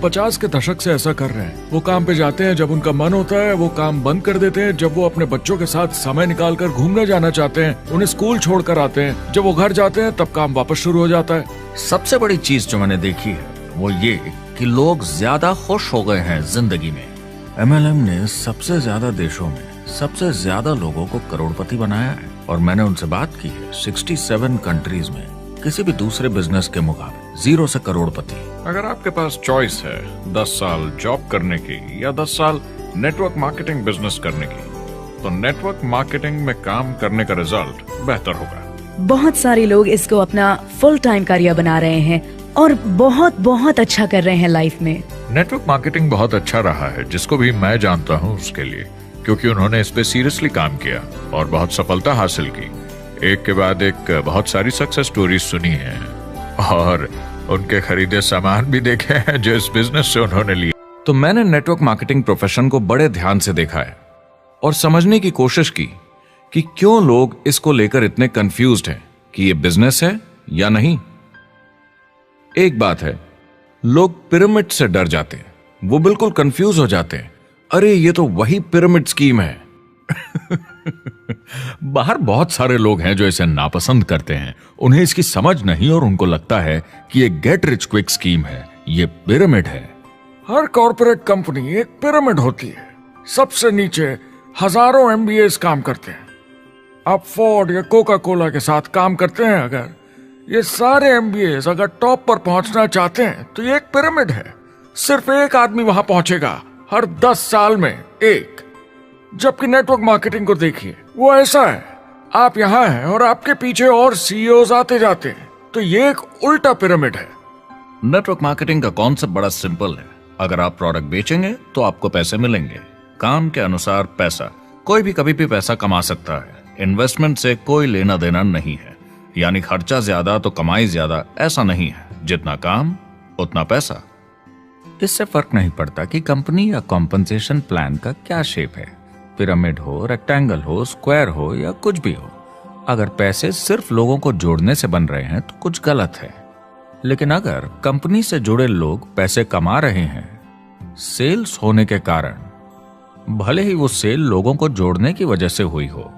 1950 के दशक से ऐसा कर रहे हैं। वो काम पे जाते हैं जब उनका मन होता है, वो काम बंद कर देते हैं जब वो अपने बच्चों के साथ समय निकालकर घूमने जाना चाहते हैं, उन्हें स्कूल छोड़कर आते हैं, जब वो घर जाते हैं तब काम वापस शुरू हो जाता है। सबसे बड़ी चीज जो मैंने देखी है वो ये कि लोग ज्यादा खुश हो गए हैं जिंदगी में। MLM ने सबसे ज्यादा देशों में सबसे ज्यादा लोगों को करोड़पति बनाया है और मैंने उनसे बात की है 67 कंट्रीज में किसी भी दूसरे बिजनेस के मुकाबले 0 से करोड़पति। अगर आपके पास चॉइस है 10 साल जॉब करने की या 10 साल नेटवर्क मार्केटिंग बिजनेस करने की, तो नेटवर्क मार्केटिंग में काम करने का रिजल्ट बेहतर होगा। बहुत सारे लोग इसको अपना फुल टाइम करियर बना रहे हैं और बहुत बहुत अच्छा कर रहे हैं लाइफ में। नेटवर्क मार्केटिंग बहुत अच्छा रहा है, जिसको भी मैं जानता हूँ उसके लिए, क्योंकि उन्होंने इस पे सीरियसली काम किया और बहुत सफलता हासिल की। एक के बाद एक बहुत सारी सक्सेस स्टोरीज सुनी है और उनके खरीदे सामान भी देखे हैं जो इस बिजनेस से उन्होंने लिए। तो मैंने नेटवर्क मार्केटिंग प्रोफेशन को बड़े ध्यान से देखा है और समझने की कोशिश की कि क्यों लोग इसको लेकर इतने कंफ्यूज्ड हैं कि ये बिजनेस है या नहीं। एक बात है, लोग पिरामिड से डर जाते हैं, वो बिल्कुल कंफ्यूज हो जाते हैं। अरे ये तो वही पिरामिड स्कीम है। बाहर बहुत सारे लोग हैं जो इसे नापसंद करते हैं, उन्हें इसकी समझ नहीं और उनको लगता है कि ये गेट रिच क्विक स्कीम है, ये पिरामिड है। हर कॉर्पोरेट कंपनी एक पिरामिड होती है। सबसे नीचे हजारों MBAs काम करते हैं। आप फोर्ड या कोका कोला के साथ काम करते हैं, अगर ये सारे MBAs अगर टॉप पर पहुंचना चाहते हैं तो ये एक पिरामिड है। सिर्फ एक आदमी वहां पहुंचेगा हर 10 साल में एक। जबकि नेटवर्क मार्केटिंग को देखिए, वो ऐसा है, आप यहां हैं और आपके पीछे और CEOs आते जाते हैं, तो ये एक उल्टा पिरामिड है। नेटवर्क मार्केटिंग का कॉन्सेप्ट बड़ा सिंपल है। अगर आप प्रोडक्ट बेचेंगे तो आपको पैसे मिलेंगे। काम के अनुसार पैसा, कोई भी कभी भी पैसा कमा सकता है। इन्वेस्टमेंट से कोई लेना देना नहीं है, यानी खर्चा ज्यादा तो कमाई ज्यादा, ऐसा नहीं है। जितना काम उतना पैसा। इससे फर्क नहीं पड़ता कि कंपनी या कॉम्पनसेशन प्लान का क्या शेप है, पिरामिड हो, रेक्टेंगल हो, स्क्वायर हो या कुछ भी हो। अगर पैसे सिर्फ लोगों को जोड़ने से बन रहे हैं तो कुछ गलत है। लेकिन अगर कंपनी से जुड़े लोग पैसे कमा रहे हैं सेल्स होने के कारण, भले ही वो सेल लोगों को जोड़ने की वजह से हुई हो,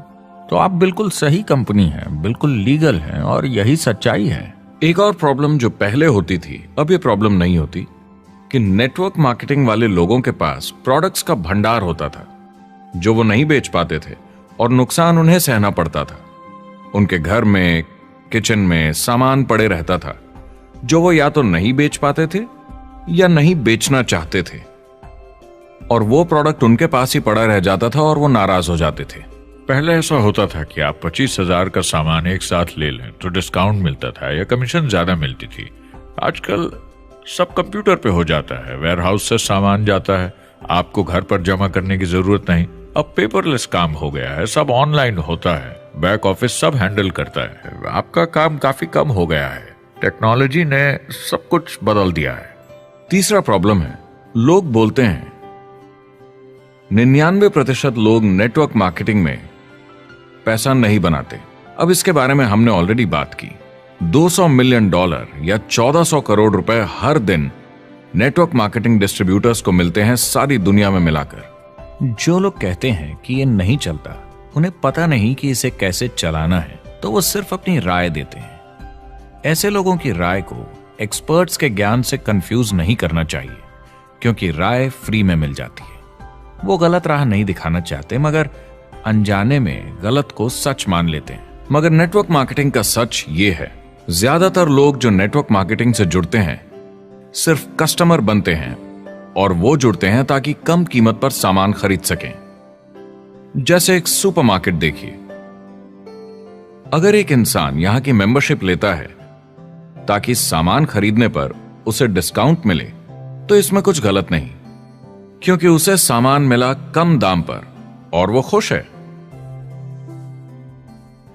तो आप बिल्कुल सही कंपनी हैं, बिल्कुल लीगल हैं और यही सच्चाई है। एक और प्रॉब्लम जो पहले होती थी, अब ये प्रॉब्लम नहीं होती, कि नेटवर्क मार्केटिंग वाले लोगों के पास प्रोडक्ट्स का भंडार होता था जो वो नहीं बेच पाते थे और नुकसान उन्हें सहना पड़ता था। उनके घर में, किचन में सामान पड़े रहता था जो वो या तो नहीं बेच पाते थे या नहीं बेचना चाहते थे, और वो प्रोडक्ट उनके पास ही पड़ा रह जाता था और वो नाराज हो जाते थे। पहले ऐसा होता था कि आप 25,000 का सामान एक साथ ले लें तो डिस्काउंट मिलता था या कमीशन ज्यादा मिलती थी। आजकल सब कंप्यूटर पे हो जाता है, वेयर हाउस से सामान जाता है, आपको घर पर जमा करने की जरूरत नहीं। अब पेपरलेस काम हो गया है, सब ऑनलाइन होता है, बैक ऑफिस सब हैंडल करता है, आपका काम काफी कम हो गया है। टेक्नोलॉजी ने सब कुछ बदल दिया है। तीसरा प्रॉब्लम है, लोग बोलते हैं 99% लोग नेटवर्क मार्केटिंग में पैसा नहीं बनाते। अब इसके बारे में हमने ऑलरेडी बात की। $200 मिलियन या 1400 करोड़ रुपए हर दिन नेटवर्क मार्केटिंग डिस्ट्रीब्यूटर्स को मिलते हैं सारी दुनिया में मिलाकर। जो लोग कहते हैं कि ये नहीं चलता, उन्हें पता नहीं कि इसे कैसे चलाना है, तो वो सिर्फ अपनी राय देते हैं। ऐसे लोगों की राय को एक्सपर्ट्स के ज्ञान से कंफ्यूज नहीं करना चाहिए, क्योंकि राय फ्री में मिल जाती है। वो गलत राह नहीं दिखाना चाहते, मगर अनजाने में गलत को सच मान लेते हैं। मगर नेटवर्क मार्केटिंग का सच ये है, ज्यादातर लोग जो नेटवर्क मार्केटिंग से जुड़ते हैं सिर्फ कस्टमर बनते हैं, और वो जुड़ते हैं ताकि कम कीमत पर सामान खरीद सकें। जैसे एक सुपरमार्केट देखिए, अगर एक इंसान यहां की मेंबरशिप लेता है ताकि सामान खरीदने पर उसे डिस्काउंट मिले, तो इसमें कुछ गलत नहीं, क्योंकि उसे सामान मिला कम दाम पर और वो खुश है।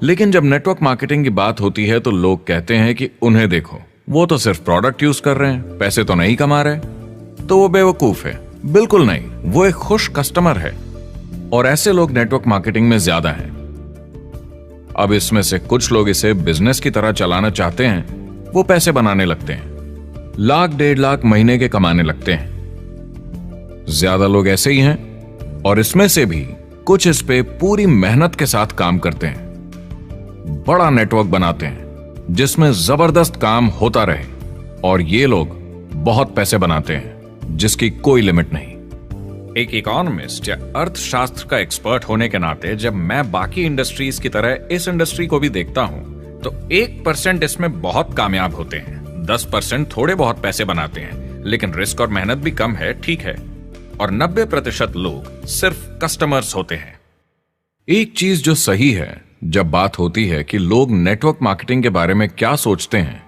लेकिन जब नेटवर्क मार्केटिंग की बात होती है तो लोग कहते हैं कि उन्हें देखो, वो तो सिर्फ प्रोडक्ट यूज कर रहे हैं, पैसे तो नहीं कमा रहे, तो वो बेवकूफ है। बिल्कुल नहीं, वो एक खुश कस्टमर है, और ऐसे लोग नेटवर्क मार्केटिंग में ज्यादा हैं। अब इसमें से कुछ लोग इसे बिजनेस की तरह चलाना चाहते हैं, वो पैसे बनाने लगते हैं। लाख 1.5 लाख महीने के कमाने लगते हैं। ज्यादा लोग ऐसे ही हैं और इसमें से भी कुछ इस पे पूरी मेहनत के साथ काम करते हैं, बड़ा नेटवर्क बनाते हैं जिसमें जबरदस्त काम होता रहे, और ये लोग बहुत पैसे बनाते हैं जिसकी कोई लिमिट नहीं। एक इकोनॉमिस्ट या अर्थशास्त्र का एक्सपर्ट होने के नाते जब मैं बाकी इंडस्ट्रीज की तरह इस इंडस्ट्री को भी देखता हूं तो 1% इसमें बहुत कामयाब होते हैं, 10% थोड़े बहुत पैसे बनाते हैं लेकिन रिस्क और मेहनत भी कम है, ठीक है, और 90% लोग सिर्फ कस्टमर्स होते हैं। एक चीज जो सही है जब बात होती है कि लोग नेटवर्क मार्केटिंग के बारे में क्या सोचते हैं,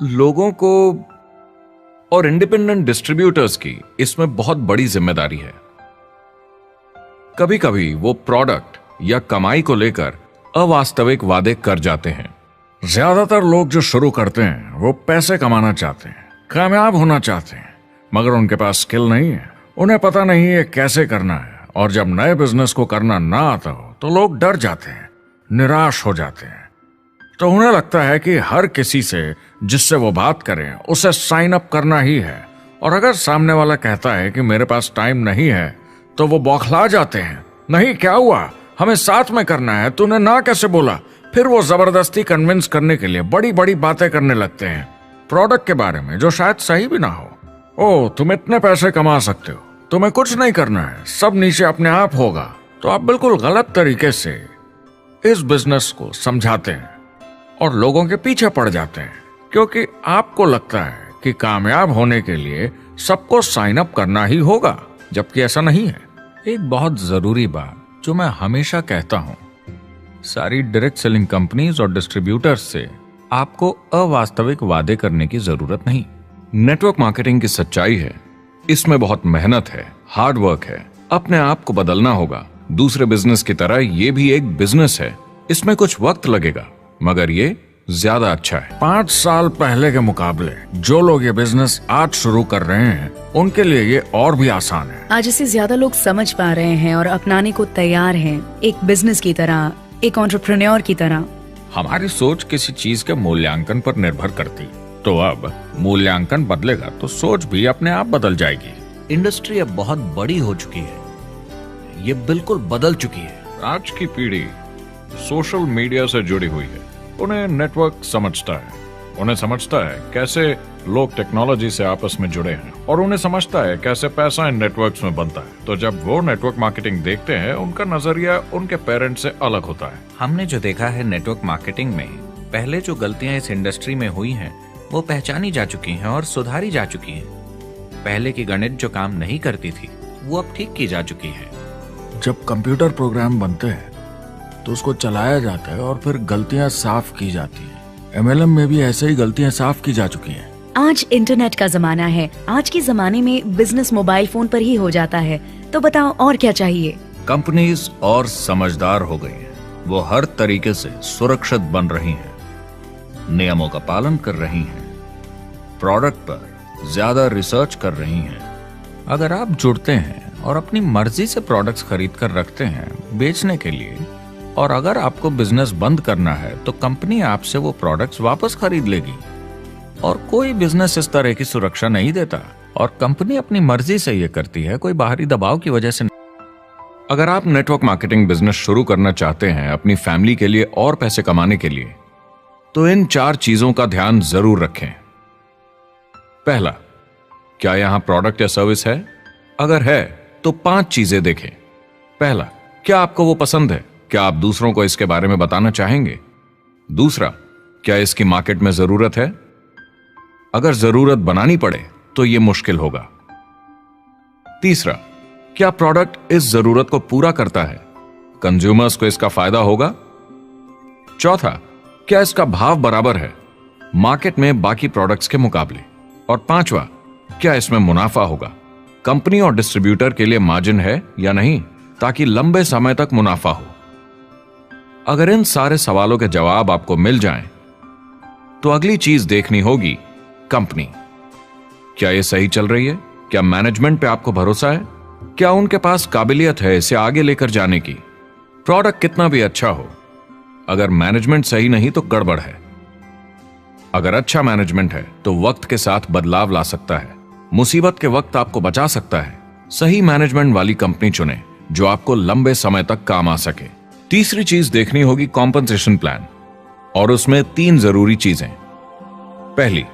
लोगों को और इंडिपेंडेंट डिस्ट्रीब्यूटर्स की इसमें बहुत बड़ी जिम्मेदारी है। कभी कभी वो प्रोडक्ट या कमाई को लेकर अवास्तविक वादे कर जाते हैं। ज्यादातर लोग जो शुरू करते हैं वो पैसे कमाना चाहते हैं, कामयाब होना चाहते हैं, मगर उनके पास स्किल नहीं है, उन्हें पता नहीं है कैसे करना है, और जब नए बिजनेस को करना ना आता हो तो लोग डर जाते हैं, निराश हो जाते हैं। तो उन्हें लगता है कि हर किसी से जिससे वो बात करें उसे साइन अप करना ही है, और अगर सामने वाला कहता है कि मेरे पास टाइम नहीं है तो वो बौखला जाते हैं। नहीं, क्या हुआ, हमें साथ में करना है, तूने ना कैसे बोला? फिर वो जबरदस्ती कन्विंस करने के लिए बड़ी बड़ी बातें करने लगते हैं प्रोडक्ट के बारे में जो शायद सही भी ना हो। ओ, तुम इतने पैसे कमा सकते हो, तुम्हें कुछ नहीं करना है, सब नीचे अपने आप होगा। तो आप बिल्कुल गलत तरीके से इस बिजनेस को समझाते हैं और लोगों के पीछे पड़ जाते हैं, क्योंकि आपको लगता है कि कामयाब होने के लिए सबको साइन अप करना ही होगा, जबकि ऐसा नहीं है। एक बहुत जरूरी बात जो मैं हमेशा कहता हूं, सारी डायरेक्ट सेलिंग कंपनीज और डिस्ट्रीब्यूटर्स से आपको अवास्तविक वादे करने की जरूरत नहीं। नेटवर्क मार्केटिंग की सच्चाई है, इसमें बहुत मेहनत है, हार्ड वर्क है, अपने आप को बदलना होगा। दूसरे बिजनेस की तरह ये भी एक बिजनेस है, इसमें कुछ वक्त लगेगा मगर ये ज्यादा अच्छा है। 5 साल पहले के मुकाबले जो लोग ये बिजनेस आज शुरू कर रहे हैं उनके लिए ये और भी आसान है। आज इसे ज्यादा लोग समझ पा रहे हैं और अपनाने को तैयार हैं, एक बिजनेस की तरह, एक एंटरप्रेन्योर की तरह। हमारी सोच किसी चीज के मूल्यांकन पर निर्भर करती, तो अब मूल्यांकन बदलेगा तो सोच भी अपने आप बदल जाएगी। इंडस्ट्री अब बहुत बड़ी हो चुकी है, ये बिल्कुल बदल चुकी है। आज की पीढ़ी सोशल मीडिया से जुड़ी हुई है, उन्हें नेटवर्क समझता है, उन्हें समझता है कैसे लोग टेक्नोलॉजी से आपस में जुड़े हैं, और उन्हें समझता है कैसे पैसा इन नेटवर्क्स में बनता है। तो जब वो नेटवर्क मार्केटिंग देखते हैं, उनका नजरिया उनके पेरेंट्स से अलग होता है। हमने जो देखा है नेटवर्क मार्केटिंग में, पहले जो गलतियां इस इंडस्ट्री में हुई हैं वो पहचानी जा चुकी हैं और सुधारी जा चुकी हैं। पहले की गणित जो काम नहीं करती थी वो अब ठीक की जा चुकी है। जब कंप्यूटर प्रोग्राम बनते हैं तो उसको चलाया जाता है और फिर गलतियां साफ की जाती हैं। MLM में भी ऐसे ही गलतियां साफ की जा चुकी हैं। आज इंटरनेट का जमाना है, आज के जमाने में बिजनेस मोबाइल फोन पर ही हो जाता है। तो बताओ और क्या चाहिए? कंपनीज और समझदार हो गई हैं, वो हर तरीके से सुरक्षित बन रही हैं, नियमों का पालन कर रही हैं, प्रोडक्ट पर ज्यादा रिसर्च कर रही हैं। अगर आप जुड़ते हैं और अपनी मर्जी से प्रोडक्ट्स खरीद कर रखते हैं बेचने के लिए, और अगर आपको बिजनेस बंद करना है तो कंपनी आपसे वो प्रोडक्ट्स वापस खरीद लेगी, और कोई बिजनेस इस तरह की सुरक्षा नहीं देता, और कंपनी अपनी मर्जी से ये करती है, कोई बाहरी दबाव की वजह से नहीं। अगर आप नेटवर्क मार्केटिंग बिजनेस शुरू करना चाहते हैं अपनी फैमिली के लिए और पैसे कमाने के लिए, तो इन 4 चीजों का ध्यान जरूर रखें। पहला, क्या यहां प्रोडक्ट या सर्विस है? अगर है तो 5 चीजें देखें। पहला, क्या आपको वो पसंद है? क्या आप दूसरों को इसके बारे में बताना चाहेंगे? दूसरा, क्या इसकी मार्केट में जरूरत है? अगर जरूरत बनानी पड़े तो यह मुश्किल होगा। तीसरा, क्या प्रोडक्ट इस जरूरत को पूरा करता है? कंज्यूमर्स को इसका फायदा होगा? चौथा, क्या इसका भाव बराबर है मार्केट में बाकी प्रोडक्ट्स के मुकाबले? और पांचवा, क्या इसमें मुनाफा होगा? कंपनी और डिस्ट्रीब्यूटर के लिए मार्जिन है या नहीं, ताकि लंबे समय तक मुनाफा हो। अगर इन सारे सवालों के जवाब आपको मिल जाएं, तो अगली चीज देखनी होगी कंपनी। क्या यह सही चल रही है? क्या मैनेजमेंट पे आपको भरोसा है? क्या उनके पास काबिलियत है इसे आगे लेकर जाने की? प्रोडक्ट कितना भी अच्छा हो, अगर मैनेजमेंट सही नहीं तो गड़बड़ है। अगर अच्छा मैनेजमेंट है तो वक्त के साथ बदलाव ला सकता है, मुसीबत के वक्त आपको बचा सकता है। सही मैनेजमेंट वाली कंपनी चुने जो आपको लंबे समय तक काम आ सके। तीसरी चीज देखनी होगी कॉम्पनसेशन प्लान, और उसमें 3 जरूरी चीजें। पहली,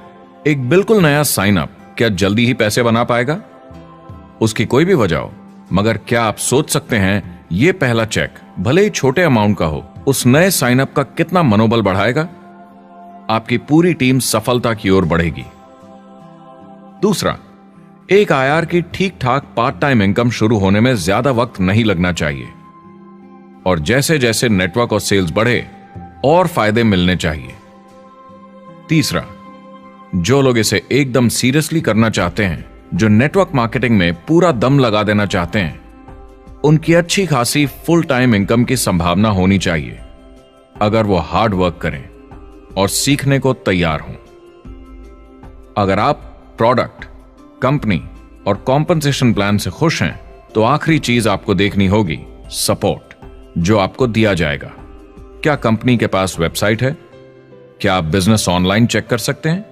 एक बिल्कुल नया साइन अप क्या जल्दी ही पैसे बना पाएगा? उसकी कोई भी वजह हो, मगर क्या आप सोच सकते हैं यह पहला चेक, भले ही छोटे अमाउंट का हो, उस नए साइन अप का कितना मनोबल बढ़ाएगा? आपकी पूरी टीम सफलता की ओर बढ़ेगी। दूसरा, एक आईआर की ठीक ठाक पार्ट टाइम इनकम शुरू होने में ज्यादा वक्त नहीं लगना चाहिए, और जैसे जैसे नेटवर्क और सेल्स बढ़े और फायदे मिलने चाहिए। तीसरा, जो लोग इसे एकदम सीरियसली करना चाहते हैं, जो नेटवर्क मार्केटिंग में पूरा दम लगा देना चाहते हैं, उनकी अच्छी खासी फुल टाइम इनकम की संभावना होनी चाहिए, अगर वो हार्ड वर्क करें और सीखने को तैयार हों। अगर आप प्रोडक्ट, कंपनी और कॉम्पनसेशन प्लान से खुश हैं, तो आखिरी चीज आपको देखनी होगी सपोर्ट, जो आपको दिया जाएगा। क्या कंपनी के पास वेबसाइट है? क्या आप बिजनेस ऑनलाइन चेक कर सकते हैं?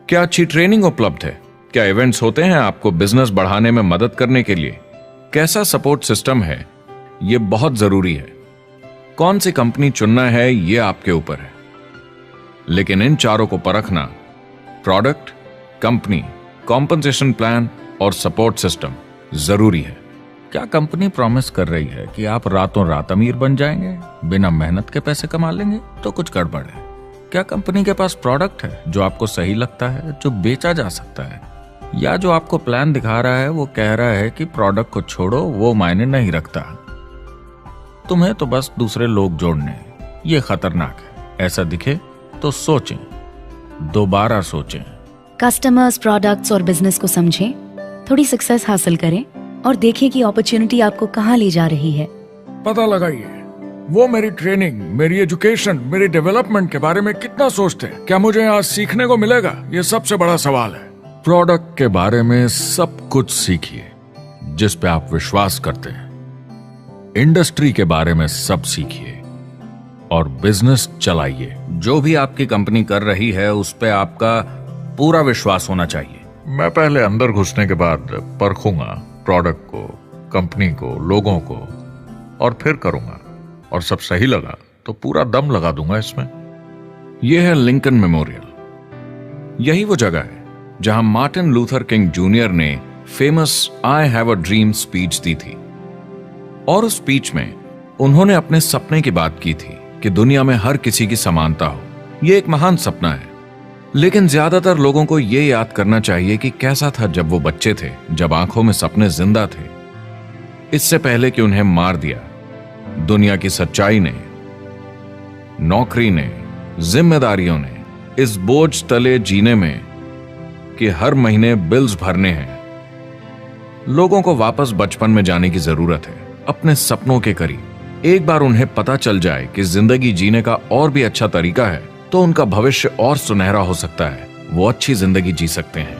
क्या अच्छी ट्रेनिंग उपलब्ध है? क्या इवेंट्स होते हैं आपको बिजनेस बढ़ाने में मदद करने के लिए? कैसा सपोर्ट सिस्टम है? यह बहुत जरूरी है। कौन सी कंपनी चुनना है यह आपके ऊपर है, लेकिन इन चारों को परखना, प्रोडक्ट, कंपनी, कॉम्पनसेशन प्लान और सपोर्ट सिस्टम, जरूरी है। क्या कंपनी प्रॉमिस कर रही है कि आप रातों रात अमीर बन जाएंगे, बिना मेहनत के पैसे कमा लेंगे? तो कुछ गड़बड़ है। क्या कंपनी के पास प्रोडक्ट है जो आपको सही लगता है, जो बेचा जा सकता है? या जो आपको प्लान दिखा रहा है वो कह रहा है कि प्रोडक्ट को छोड़ो, वो मायने नहीं रखता, तुम्हें तो बस दूसरे लोग जोड़ने हैं? ये खतरनाक है। ऐसा दिखे तो सोचें, दोबारा सोचें। कस्टमर्स, प्रोडक्ट्स और बिजनेस को समझें, थोड़ी सक्सेस हासिल करें और देखें कि अपॉर्चुनिटी आपको कहां ले जा रही है। पता लगाइए वो मेरी ट्रेनिंग, मेरी एजुकेशन, मेरी डेवलपमेंट के बारे में कितना सोचते हैं। क्या मुझे यहाँ सीखने को मिलेगा? ये सबसे बड़ा सवाल है। प्रोडक्ट के बारे में सब कुछ सीखिए जिस पे आप विश्वास करते हैं। इंडस्ट्री के बारे में सब सीखिए और बिजनेस चलाइए। जो भी आपकी कंपनी कर रही है उस पे आपका पूरा विश्वास होना चाहिए। मैं पहले अंदर घुसने के बाद परखूंगा प्रोडक्ट को, कंपनी को, लोगों को, और फिर करूंगा, और सब सही लगा तो पूरा दम लगा दूंगा इसमें। यह है लिंकन मेमोरियल। यही वो जगह है जहां मार्टिन लूथर किंग जूनियर ने famous I have a dream speech दी थी, और उस स्पीच में उन्होंने अपने सपने की बात की थी कि दुनिया में हर किसी की समानता हो। यह एक महान सपना है, लेकिन ज्यादातर लोगों को यह याद करना चाहिए कि कैसा था जब वो बच्चे थे, जब आंखों में सपने जिंदा थे, इससे पहले कि उन्हें मार दिया दुनिया की सच्चाई ने, नौकरी ने, जिम्मेदारियों ने, इस बोझ तले जीने में कि हर महीने बिल्स भरने हैं। लोगों को वापस बचपन में जाने की जरूरत है, अपने सपनों के करीब। एक बार उन्हें पता चल जाए कि जिंदगी जीने का और भी अच्छा तरीका है, तो उनका भविष्य और सुनहरा हो सकता है। वो अच्छी जिंदगी जी सकते हैं।